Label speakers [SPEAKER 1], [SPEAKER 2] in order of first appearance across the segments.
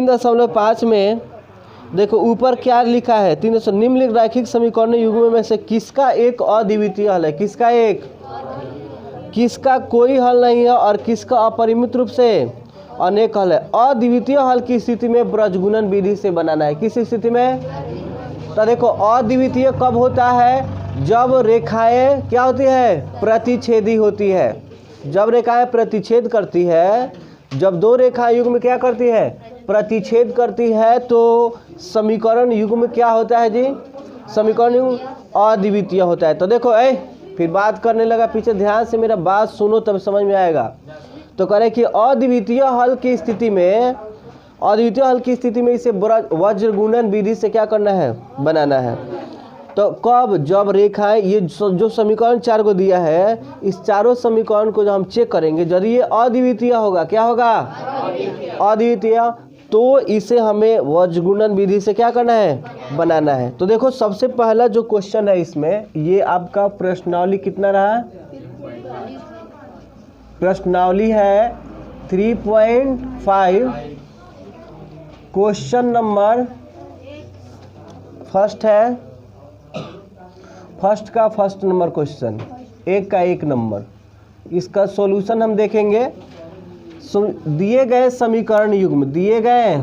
[SPEAKER 1] 3.5 में देखो ऊपर क्या लिखा है, 3 निम्नलिखित रैखिक समीकरण युग्म में से किसका एक अद्वितीय हल है, किसका एक, किसका कोई हल नहीं है और किसका अपरिमित रूप से अनेक हल है। अद्वितीय हल की स्थिति में ब्रजगुणन विधि से बनाना है। किस स्थिति में? तो देखो अद्वितीय कब होता है, जब रेखाएं क्या होती है, प्रतिच्छेदी होती है। जब रेखाएं प्रतिच्छेद करती है, जब दो रेखा युग्म क्या करती है, प्रतिच्छेद करती है, तो समीकरण युग्म क्या होता है जी, समीकरण युग्म अद्वितीय होता है। तो देखो फिर बात करने लगा पीछे, ध्यान से मेरा बात सुनो तब समझ में आएगा। तो कह रहे कि अद्वितीय हल की स्थिति में, अद्वितीय हल की स्थिति में इसे वज्रगुणन विधि से क्या करना है, बनाना है। तो कब, जब रेखाएं, ये जो समीकरण 4 को दिया है, इस चारों समीकरण को जब हम चेक करेंगे, यदि ये अद्वितीय होगा, क्या होगा, अद्वितीय, तो इसे हमें वज्रगुणन विधि से क्या करना है, बनाना है। तो देखो सबसे पहला जो क्वेश्चन है इसमें, ये आपका प्रश्नावली कितना रहा, प्रश्नावली है 3.5। क्वेश्चन नंबर फर्स्ट है, फर्स्ट का फर्स्ट नंबर क्वेश्चन, 1 का 1 नंबर। इसका सॉल्यूशन हम देखेंगे। दिए गए समीकरण युग्म, दिए गए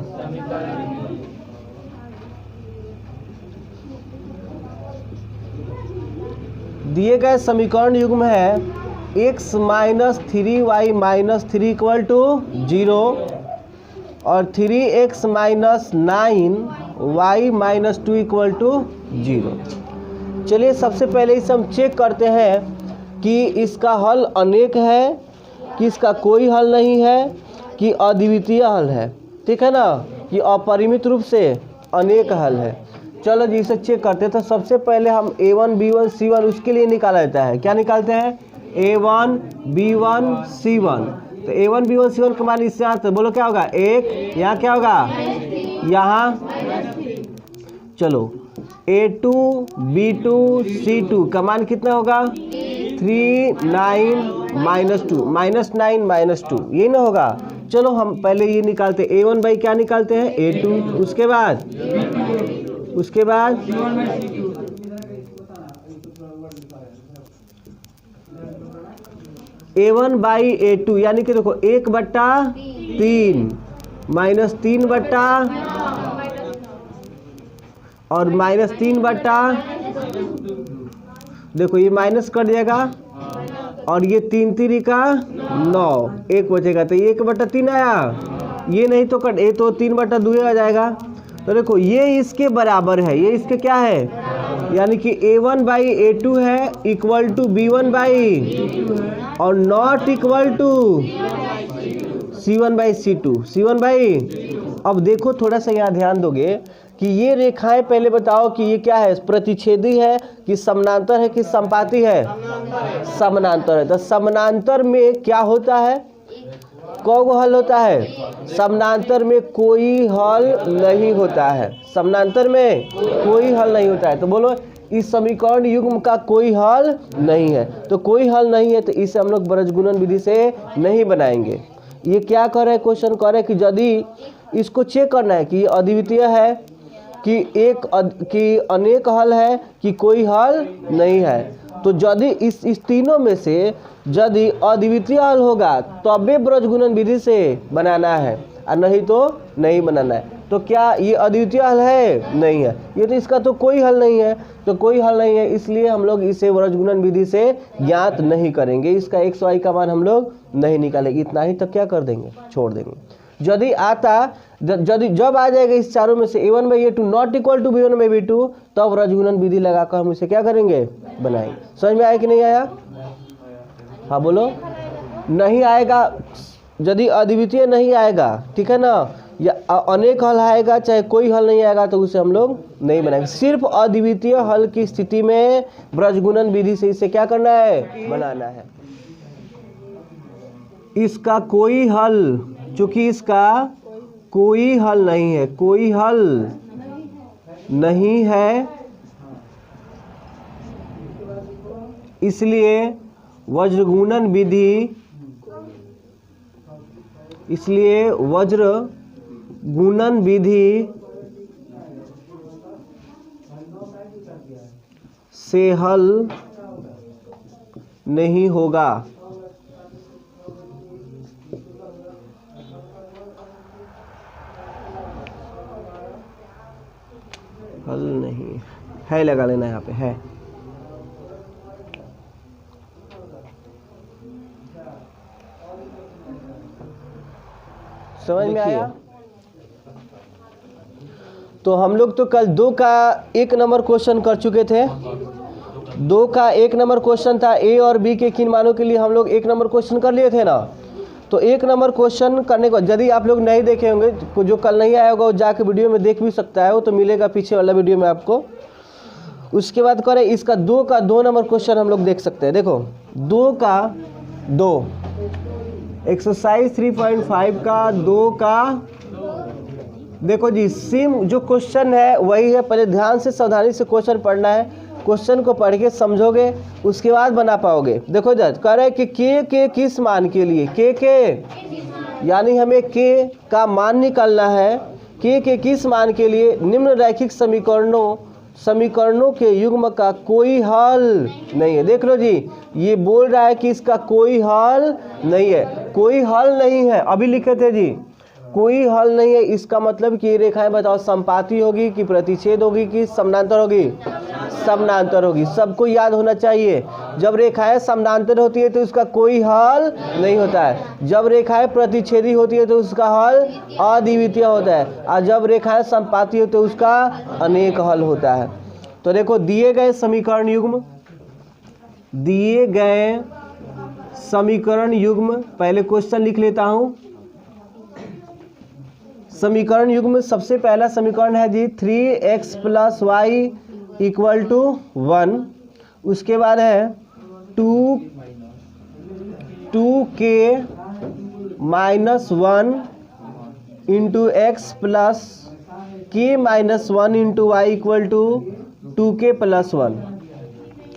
[SPEAKER 1] समीकरण युग्म है x माइनस 3y माइनस 3 = 0 और 3x माइनस 9y माइनस 2 = 0। चलिए सबसे पहले इसे हम चेक करते हैं कि इसका हल अनेक है, कि इसका कोई हल नहीं है, कि अद्वितीय हल है, ठीक है ना, कि अपरिमित रूप से अनेक हल है। चलो जी इसे चेक करते हैं। तो सबसे पहले हम a1 b1 c1 उसके लिए निकाला जाता है। क्या निकालते हैं, a1 b1 c1। तो a1 b1 c1 का मान इससे आता है, बोलो क्या होगा, 1, यहाँ क्या होगा, यहाँ चलो a2 b2 c2 का मान कितना होगा, 3 9 माइनस 2 -9 -2, ये ना होगा। चलो हम पहले ये निकालते हैं, a1 बाई क्या निकालते हैं, a2, उसके बाद a1 बाई a2 यानी कि देखो 1/3 माइनस 3 और माइनस 3 देखो ये माइनस कट जाएगा और ये 3 3 का 9, 1 बचेगा। तो ये 1/3 आया, ये नहीं तो कट, ये तो 3/2 आ जाएगा। तो देखो ये इसके बराबर है, ये इसके क्या है, यानी कि a1 बाई a2 है इक्वल टू b1 बाई और not equal to c1 by c2, c1 by. अब देखो थोड़ा सा यहाँ ध्यान दोगे कि ये रेखाएं पहले बताओ कि ये क्या है, प्रतिच्छेदी है कि समानांतर है कि संपाती है, समानांतर है। तो समानांतर में क्या होता है, कौन हल होता है, समानांतर में कोई हल नहीं होता है, समानांतर में कोई हल नहीं होता है। तो बोलो इस समीकरण युग्म का कोई हल नहीं है। तो कोई हल नहीं है तो इसे हम लोग ब्रजगुणन विधि से नहीं बनाएंगे। ये क्या कर रहे हैं, क्वेश्चन कर रहे हैं कि यदि इसको चेक करना है कि ये अद्वितीय है, कि अनेक हल है, कि कोई हल नहीं है। तो यदि इस तीनों में से यदि अद्वितीय हल होगा तबे ब्रजगुणन विधि से बनाना है और नहीं तो नहीं बनाना है। तो क्या ये अद्वितीय हल है, नहीं है, ये तो इसका तो कोई हल नहीं है। तो कोई हल नहीं है इसलिए हम लोग इसे ब्रजगुणन विधि से ज्ञात नहीं करेंगे, इसका x y का मान हम लोग नहीं निकालेंगे। इतना ही तक क्या कर देंगे, छोड़ देंगे। यदि आता, यदि जब आ जाएगा इस चारों में से a1 by a2 not equal to b1 by b2, तब रजगुणन विधि लगाकर हम इसे क्या करेंगे, बनाएंगे। समझ में आया कि नहीं आया, हाँ बोलो। नहीं आएगा, यदि अद्वितीय नहीं आएगा, ठीक है ना, या अनेक हल आएगा चाहे कोई हल नहीं आएगा तो उसे हम लोग नहीं बनाएंगे। सिर्फ अद्वितीय हल की स्थिति में ब्रजगुणन विधि से इसे क्या करना है, बनाना है। इसका कोई हल, चूंकि इसका कोई हल नहीं है, कोई हल नहीं है, इसलिए वज्रगुणन विधि, इसलिए गुणन विधि से हल नहीं होगा। हल नहीं है, लगा लेना यहाँ पे है। समझ में आया? तो हम लोग तो कल 2 का 1 नंबर क्वेश्चन कर चुके थे। 2 का 1 नंबर क्वेश्चन था ए और बी के किन मानों के लिए हम लोग 1 नंबर क्वेश्चन कर लिए थे ना। तो 1 नंबर क्वेश्चन करने को यदि आप लोग नहीं देखे होंगे, जो कल नहीं आया होगा वो जाके वीडियो में देख भी सकता है, वो तो मिलेगा पीछे वाला वीडियो में आपको। उसके बाद करें इसका 2 का 2 नंबर क्वेश्चन हम लोग देख सकते हैं। देखो 2 का 2 एक्सरसाइज 3.5 का 2 का, देखो जी सेम जो क्वेश्चन है वही है। पहले ध्यान से सावधानी से क्वेश्चन पढ़ना है, क्वेश्चन को पढ़ के समझोगे उसके बाद बना पाओगे। देखो जज कह रहे हैं कि के किस मान के लिए, के यानी हमें के का मान निकालना है। के किस मान के लिए निम्न रैखिक समीकरणों के युग्म का कोई हल नहीं है। देख लो जी, ये बोल रहा है कि इसका कोई हल नहीं है, कोई हल नहीं है। अभी लिखे थे जी कोई हल नहीं है, इसका मतलब कि ये रेखाएं बताओ संपाती होगी कि प्रतिच्छेद होगी कि समानांतर होगी? समानांतर होगी। सबको याद होना चाहिए, जब रेखाएं समानांतर होती है तो उसका कोई हल नहीं होता है। जब रेखाएं प्रतिच्छेदी होती है तो उसका हल अद्वितीय होता है, और जब रेखाएं संपाती होती है तो उसका अनेक हल होता है। तो देखो दिए गए समीकरण युग्म, पहले क्वेश्चन लिख लेता हूँ। समीकरण युग्म सबसे पहला समीकरण है जी 3x + y = 1। उसके बाद है 2k - 1 × x + k - 1 × y = 2k + 1।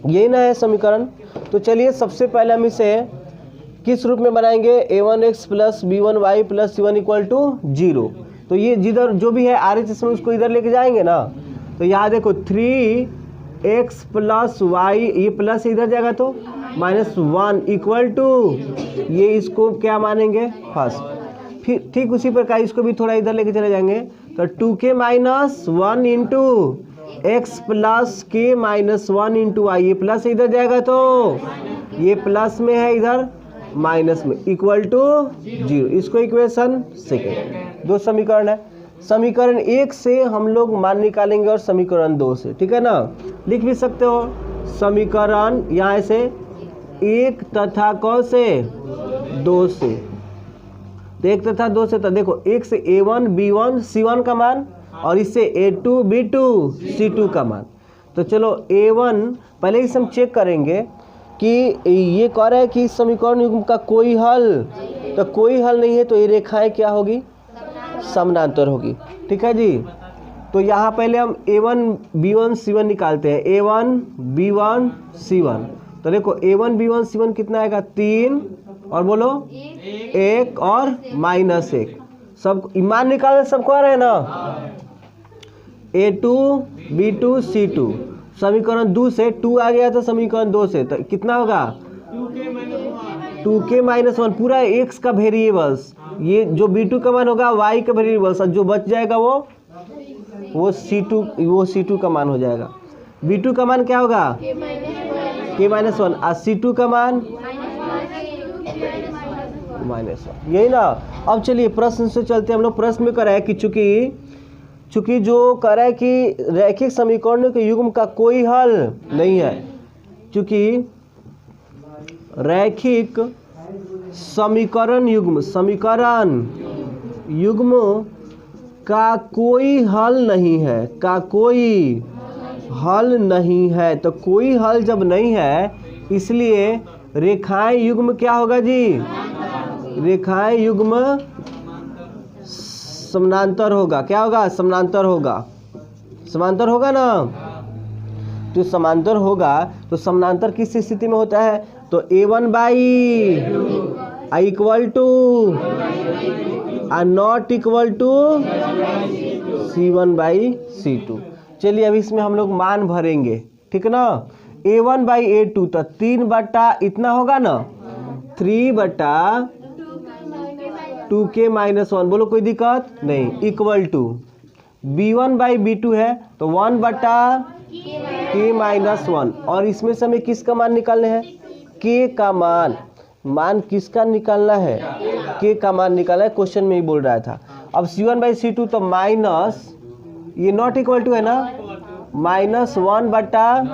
[SPEAKER 1] यही ना है समीकरण। तो चलिए सबसे पहले हम इसे किस रूप में बनाएंगे? a1x + b1y + c1 = 0। तो ये जिधर जो भी है RHS में उसको इधर लेके जाएंगे ना। तो यहाँ देखो 3x + y, ये प्लस इधर जाएगा तो -1 = ये, इसको क्या मानेंगे? फर्स्ट। फिर ठीक उसी प्रकार इसको भी थोड़ा इधर लेके चले जाएंगे तो 2k - 1 × x + k - 1 × y, ये प्लस इधर जाएगा तो ये प्लस में है, इधर माइनस में, = 0। इसको इक्वेशन सेकेंड। 2 समीकरण है। समीकरण 1 से हम लोग मान निकालेंगे और समीकरण 2 से, ठीक है ना। लिख भी सकते हो समीकरण यहाँ से 1 तथा कौन से 2 से, तो 1 तथा 2 से। तो देखो 1 से a1 b1 c1 का मान और इससे a2 b2 c2 का मान। तो चलो a1 पहले इसे हम चेक करेंगे कि ये कह रहा है कि समीकरण युग्म का कोई हल, तो कोई हल नहीं है तो ये रेखाएं क्या होगी? समानांतर होगी, ठीक है जी। तो यहाँ पहले हम a1 b1 c1 निकालते हैं। a1 b1 c1, तो देखो a1 b1 c1 कितना आएगा? 3 और बोलो 1 और -1। सब मान निकालने सबको आ रहे हैं ना। a2 b2 c2 समीकरण 2 से 2 आ गया तो समीकरण 2 से तो कितना होगा? 2k - 1 पूरा x का वेरिएबल्स, ये जो b2 का मान होगा y का वेरिएबल्स, और जो बच जाएगा वो c2 का मान हो जाएगा। b2 का मान क्या होगा? k - 1 और c2 का मान -1, यही ना। अब चलिए प्रश्न से चलते हैं हम लोग। प्रश्न में कह रहा है कि चूंकि जो कह रहा है कि रैखिक समीकरणों के युग्म का कोई हल नहीं है, चूंकि रैखिक समीकरण युग्म का कोई हल नहीं है, तो कोई हल जब नहीं है इसलिए रेखाएं युग्म क्या होगा जी? रेखाएं युग्म समानांतर होगा। क्या होगा? समानांतर होगा ना। तो समांतर होगा तो समानांतर किस स्थिति में होता है? तो a1/i = are not equal to C1/C2। चलिए अब इसमें हम लोग मान भरेंगे, ठीक ना। A1/A2 तो 3 इतना होगा ना, 3/2k-1, बोलो कोई दिक्कत नहीं, इक्वल टू B1/B2 है तो 1/k-1, और इसमें से हमें किसका मान निकालने हैं, k का मान किसका निकालना है, k का मान निकालना है, क्वेश्चन में ही बोल रहा था। अब C1/C2 तो माइनस, ये नॉट इक्वल टू है ना, -1/,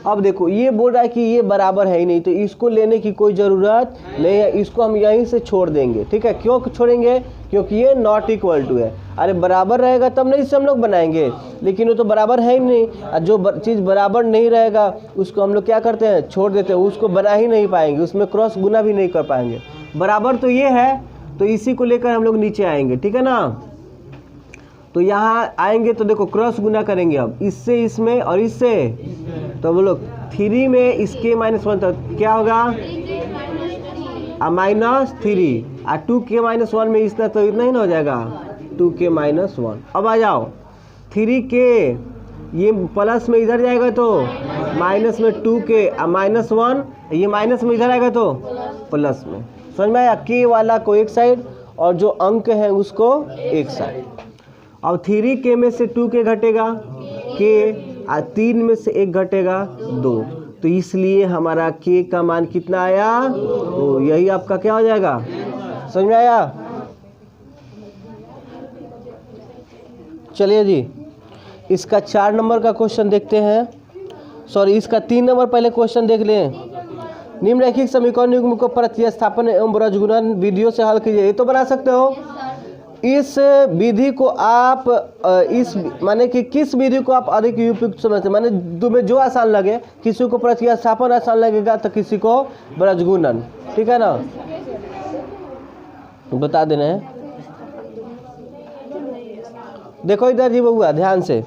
[SPEAKER 1] अब देखो ये बोल रहा है कि ये बराबर है ही नहीं, तो इसको लेने की कोई ज़रूरत नहीं है, इसको हम यहीं से छोड़ देंगे, ठीक है। क्यों छोड़ेंगे, क्योंकि ये नॉट इक्वल टू है। अरे बराबर रहेगा तब नहीं से हम लोग बनाएंगे, लेकिन वो तो बराबर है ही नहीं, और जो चीज़ बराबर नहीं रहेगा उसको हम लोग क्या करते हैं, छोड़ देते हैं, उसको बना ही नहीं पाएंगे, उसमें क्रॉस गुना भी नहीं कर पाएंगे। बराबर तो ये है, तो इसी को लेकर हम लोग नीचे आएंगे, ठीक है ना। तो यहाँ आएंगे तो देखो क्रॉस गुना करेंगे, अब इससे इसमें और इससे, तो बोलो 3 में इसके -1 तो क्या होगा, -3, और 2k-1 में इसका तो इतना ही ना हो जाएगा, 2k-1। अब आ जाओ 3k, ये प्लस में इधर जाएगा तो माइनस में 2k, -1, ये माइनस में इधर आएगा तो प्लस में, समझ में आया। k वाला को एक साइड और जो अंक है उसको एक साइड। अब 3k में से 2k घटेगा, k, और 3 में से 1 घटेगा 2, तो इसलिए हमारा k का मान कितना आया, तो यही आपका क्या हो जाएगा, समझ में आया। चलिए जी इसका 4 नंबर का क्वेश्चन देखते हैं, सॉरी इसका 3 नंबर पहले क्वेश्चन देख लें। निम्नलिखित समीकरण युग्म को प्रतिस्थापन एवं ब्रजगुणन विधियों से हल कीजिए। ये तो बना सकते हो, इस विधि को आप इस माने कि किस विधि को आप अधिक उपयुक्त समझते हैं, माने तुम्हें जो आसान लगे, किसी को प्रतिस्थापन आसान लगेगा तो किसी को ब्रजगुणन, ठीक है ना, बता देना है। देखो इधर जी बउआ ध्यान से,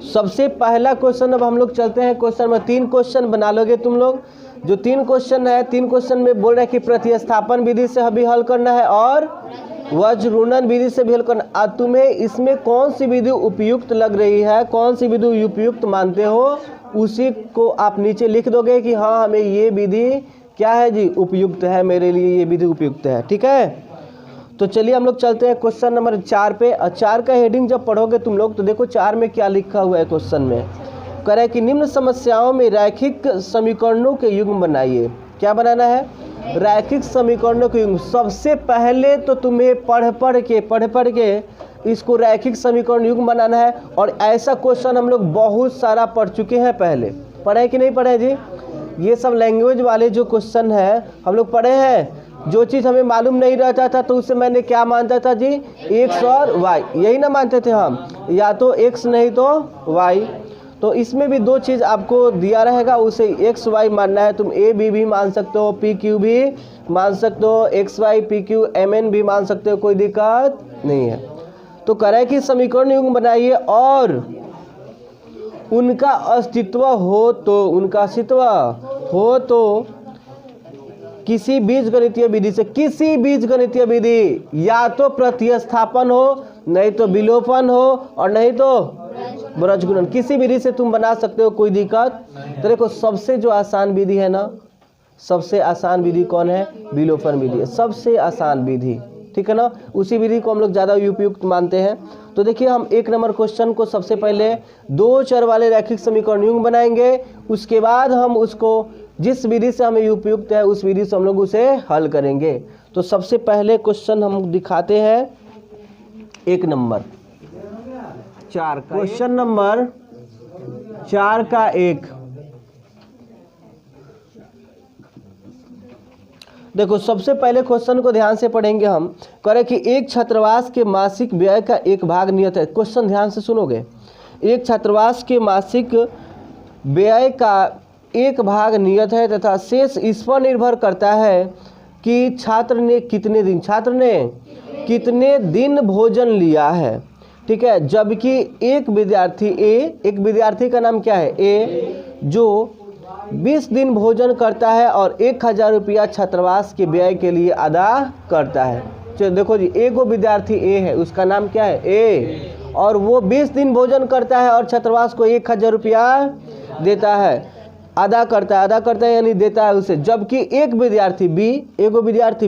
[SPEAKER 1] सबसे पहला क्वेश्चन अब हम लोग चलते हैं क्वेश्चन में। 3 क्वेश्चन बना लोगे तुम लोग, जो 3 क्वेश्चन है, 3 क्वेश्चन में बोल रहे हैं कि प्रतिस्थापन विधि से भी हल करना है और वज्रघूर्णन विधि से भी हल करना। तुम्हें इसमें कौन सी विधि उपयुक्त लग रही है, कौन सी विधि उपयुक्त मानते हो, उसी को आप नीचे लिख दोगे कि हाँ हमें ये विधि क्या है जी, उपयुक्त है, मेरे लिए ये विधि उपयुक्त है, ठीक है। तो चलिए हम लोग चलते हैं क्वेश्चन नंबर 4 पे। और 4 का हेडिंग जब पढ़ोगे तुम लोग तो देखो 4 में क्या लिखा हुआ है क्वेश्चन में, कह रहा है कि निम्न समस्याओं में रैखिक समीकरणों के युग्म बनाइए। क्या बनाना है, रैखिक समीकरणों के युग्म। सबसे पहले तो तुम्हें पढ़ पढ़ के इसको रैखिक समीकरण युग्म बनाना है, और ऐसा क्वेश्चन हम लोग बहुत सारा पढ़ चुके हैं, पहले पढ़े कि नहीं पढ़े जी। ये सब लैंग्वेज वाले जो क्वेश्चन है हम लोग पढ़े हैं। जो चीज़ हमें मालूम नहीं रहता था तो उसे मैंने क्या मानता था जी, x और y, यही ना मानते थे हम, या तो x नहीं तो y। तो इसमें भी 2 चीज़ आपको दिया रहेगा, उसे x y मानना है। तुम a b भी मान सकते हो, p q भी मान सकते हो, x y p q m n भी मान सकते हो, कोई दिक्कत नहीं है। तो कह रहा है कि समीकरण युग्म बनाइए और उनका अस्तित्व हो तो किसी बीजगणितीय विधि से, किसी बीजगणितीय विधि, या तो प्रतिस्थापन हो, नहीं तो विलोपन हो, और नहीं तो ब्रजगुणन, किसी विधि से तुम बना सकते हो, कोई दिक्कत। तो देखो सबसे जो आसान विधि है ना, सबसे आसान विधि कौन है, विलोपन विधि है, सबसे आसान विधि, ठीक है ना। उसी विधि को हम लोग ज़्यादा उपयुक्त मानते हैं। तो देखिए हम 1 नंबर क्वेश्चन को सबसे पहले 2 चर वाले रैखिक समीकरण युग्म बनाएंगे, उसके बाद हम उसको जिस विधि से हमें उपयुक्त है उस विधि से हम लोग उसे हल करेंगे। तो सबसे पहले क्वेश्चन हम दिखाते हैं 1 नंबर 4 का, क्वेश्चन नंबर 4 का 1। देखो सबसे पहले क्वेश्चन को ध्यान से पढ़ेंगे हम। करें कि एक छात्रावास के मासिक व्यय का 1 भाग नियत है। क्वेश्चन ध्यान से सुनोगे, एक छात्रावास के मासिक व्यय का 1 भाग नियत है तथा शेष इस पर निर्भर करता है कि छात्र ने कितने दिन भोजन लिया है, ठीक है। जबकि एक विद्यार्थी का नाम क्या है, ए, जो 20 दिन भोजन करता है और 1000 रुपया छात्रावास के व्यय के लिए अदा करता है। चलो देखो जी, एक वो विद्यार्थी ए है, उसका नाम क्या है ए, और वो 20 दिन भोजन करता है और छात्रावास को 1000 रुपया देता है, अदा करता है यानी देता है उसे। जबकि एक विद्यार्थी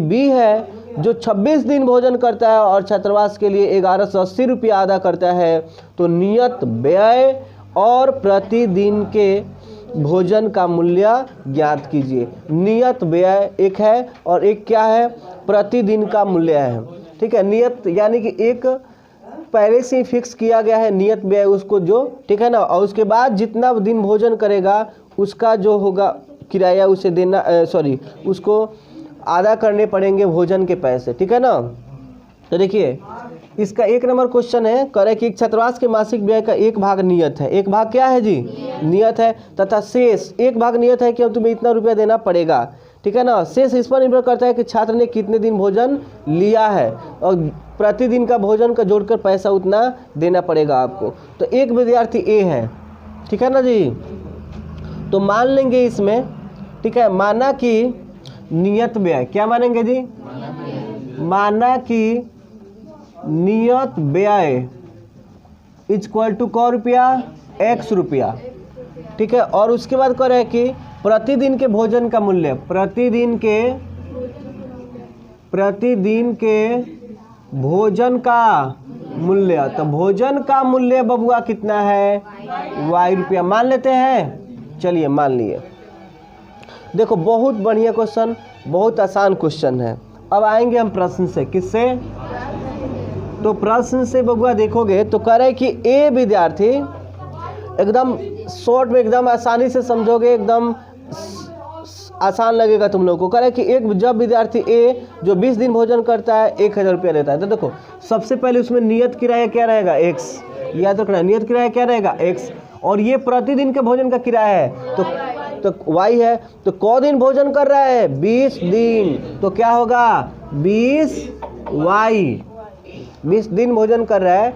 [SPEAKER 1] बी है जो 26 दिन भोजन करता है और छात्रावास के लिए 1180 रुपया अदा करता है। तो नियत व्यय और प्रतिदिन के भोजन का मूल्य ज्ञात कीजिए। नियत व्यय एक है और एक क्या है, प्रतिदिन का मूल्य है। ठीक है, नियत यानी कि एक पहले से ही फिक्स किया गया है नियत व्यय उसको, जो ठीक है ना, और उसके बाद जितना दिन भोजन करेगा उसका जो होगा किराया उसे देना, उसको अदा करने पड़ेंगे भोजन के पैसे। ठीक है ना। तो देखिए इसका 1 नंबर क्वेश्चन है, करे कि एक छात्रावास के मासिक व्यय का 1 भाग नियत है। 1 भाग क्या है जी, नियत है, तथा शेष 1 भाग नियत है कि अब तुम्हें इतना रुपया देना पड़ेगा। ठीक है ना। शेष इस पर निर्भर करता है कि छात्र ने कितने दिन भोजन लिया है और प्रतिदिन का भोजन का जोड़कर पैसा उतना देना पड़ेगा आपको। तो एक विद्यार्थी ए है, ठीक है ना जी। तो मान लेंगे इसमें, ठीक है, माना कि नियत व्यय, क्या मानेंगे जी, माना कि नियत व्यय इक्वल टू क रुपया, x रुपया। ठीक है, और उसके बाद कह रहे हैं कि प्रतिदिन के भोजन का मूल्य, प्रतिदिन के भोजन का मूल्य। तो भोजन का मूल्य बबुआ कितना है, y रुपया मान लेते हैं। चलिए मान लिए। देखो बहुत बढ़िया क्वेश्चन, बहुत आसान क्वेश्चन है। अब आएंगे हम प्रश्न से, किससे, तो प्रश्न से बबुआ देखोगे तो कह रहे हैं कि ए विद्यार्थी, एकदम शॉर्ट में एकदम आसानी से समझोगे, एकदम आसान लगेगा तुम लोगों को। कह रहे हैं कि एक जब विद्यार्थी ए जो 20 दिन भोजन करता है 1000 रुपया देता है। तो देखो सबसे पहले उसमें नियत किराया क्या रहेगा, x, याद रखना नियत किराया क्या रहेगा, x, और ये प्रतिदिन के भोजन का किराया है तो y है। तो क दिन भोजन कर रहा है, 20 दिन, तो क्या होगा 20y, 20 दिन भोजन कर रहा है।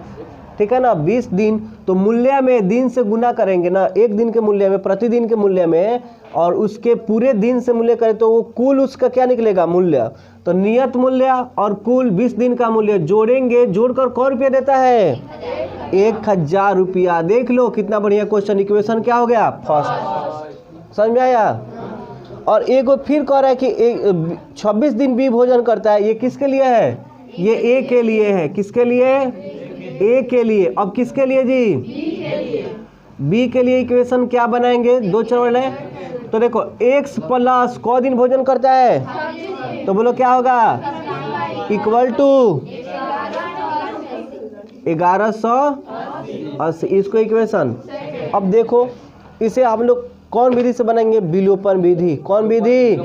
[SPEAKER 1] ठीक है ना, 20 दिन, तो मूल्य में दिन से गुना करेंगे ना, एक दिन के मूल्य में, प्रतिदिन के मूल्य में, और उसके पूरे दिन से मूल्य करें तो वो कुल उसका क्या निकलेगा, मूल्य। तो नियत मूल्य और कुल 20 दिन का मूल्य जोड़ेंगे, जोड़कर क रुपया देता है, 1000 रुपया। देख लो कितना बढ़िया क्वेश्चन, इक्वेशन क्या हो गया, फर्स्ट। समझ में आया। और एक फिर कह रहा है कि 26 दिन बी भोजन करता है, ये किसके लिए है, ये ए के लिए है। किसके लिए, ए के लिए। अब किसके लिए जी, बी के लिए इक्वेशन क्या बनाएंगे, 2 चरण है। तो देखो x प्लस क दिन भोजन करता है, तो बोलो क्या होगा, इक्वल टू 1180, इसको इक्वेशन। अब देखो इसे हम लोग कौन विधि से बनाएंगे, विलोपन विधि। कौन विधि,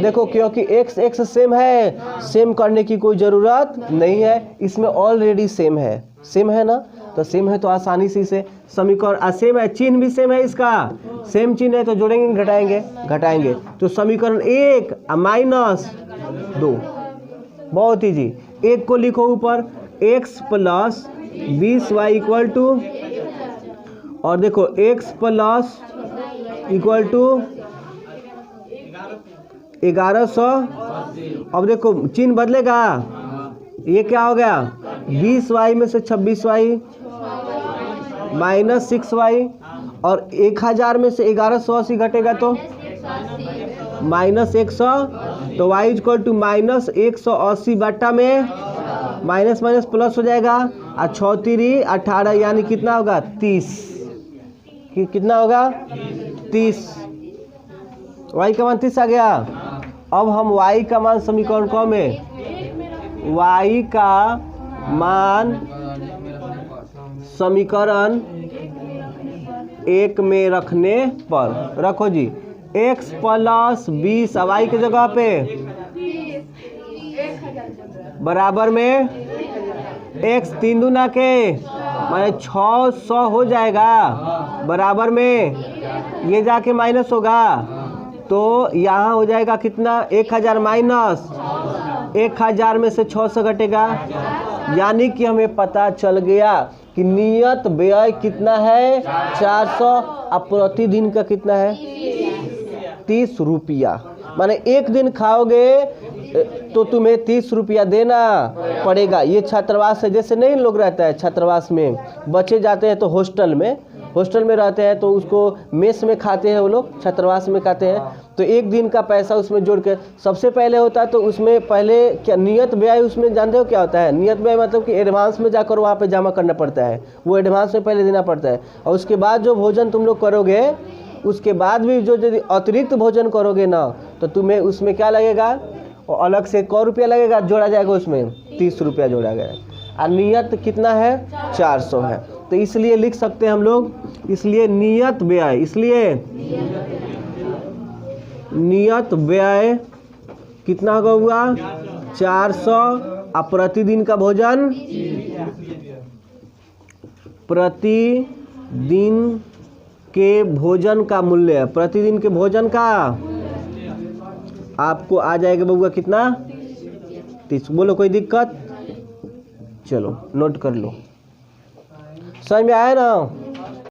[SPEAKER 1] देखो क्योंकि x सेम है, सेम करने की कोई ज़रूरत नहीं है, इसमें ऑलरेडी सेम है, सेम है ना, तो सेम है तो आसानी से इसे समीकरण, सेम है, चिन्ह भी सेम है, इसका सेम चिन्ह है तो जोड़ेंगे घटाएंगे, तो समीकरण 1 -2, बहुत ईजी। 1 को लिखो ऊपर, x plus 20y equal to, और देखो x प्लस इक्वल टू 1100। अब देखो चिन्ह बदलेगा, ये क्या हो गया, 20y में से 26y माइनस 6y, और 1000 में से 1180 घटेगा तो -100, तो y इक्वल टू -180 बटा में माइनस माइनस प्लस हो जाएगा, और 6 3 18, यानी कितना होगा 30, कितना होगा 30, y का मान 30 आ गया। अब हम y का मान समीकरण कौन में, y का मान समीकरण 1 में रखने पर, रखो जी, x प्लस 20 y की जगह पे बराबर में x 3 दूना के माने 600 हो जाएगा, बराबर में ये जाके माइनस होगा, तो यहाँ हो जाएगा कितना, 1000 माइनस 1000 में से 600 घटेगा, यानी कि हमें पता चल गया कि नियत व्यय कितना है 400, अब प्रतिदिन का कितना है 30 रुपया, माने एक दिन खाओगे तो तुम्हें 30 रुपया देना पड़ेगा। ये छात्रावास है, जैसे नहीं लोग रहता है छात्रावास में, बच्चे जाते हैं तो हॉस्टल में रहते हैं तो उसको मेस में खाते हैं, वो लोग छात्रावास में खाते हैं, तो एक दिन का पैसा उसमें जोड़ के सबसे पहले होता है। तो उसमें पहले क्या नियत व्यय, उसमें जानते हो क्या होता है? नियत व्यय मतलब कि एडवांस में जाकर वहाँ पे जमा करना पड़ता है, वो एडवांस में पहले देना पड़ता है। और उसके बाद जो भोजन तुम लोग करोगे, उसके बाद भी जो यदि अतिरिक्त भोजन करोगे ना, तो तुम्हें उसमें क्या लगेगा, और अलग से 100 रुपया लगेगा, जोड़ा जाएगा उसमें 30 रुपया जोड़ा गया। और नियत कितना है? 400 है। तो इसलिए लिख सकते हैं हम लोग, इसलिए नियत व्यय, इसलिए नियत व्यय कितना होगा? 400। और प्रतिदिन का भोजन, प्रतिदिन के भोजन का मूल्य, प्रतिदिन के भोजन का आपको आ जाएगा बउआ कितना? 30। बोलो कोई दिक्कत? चलो नोट कर लो, समझ में आया ना?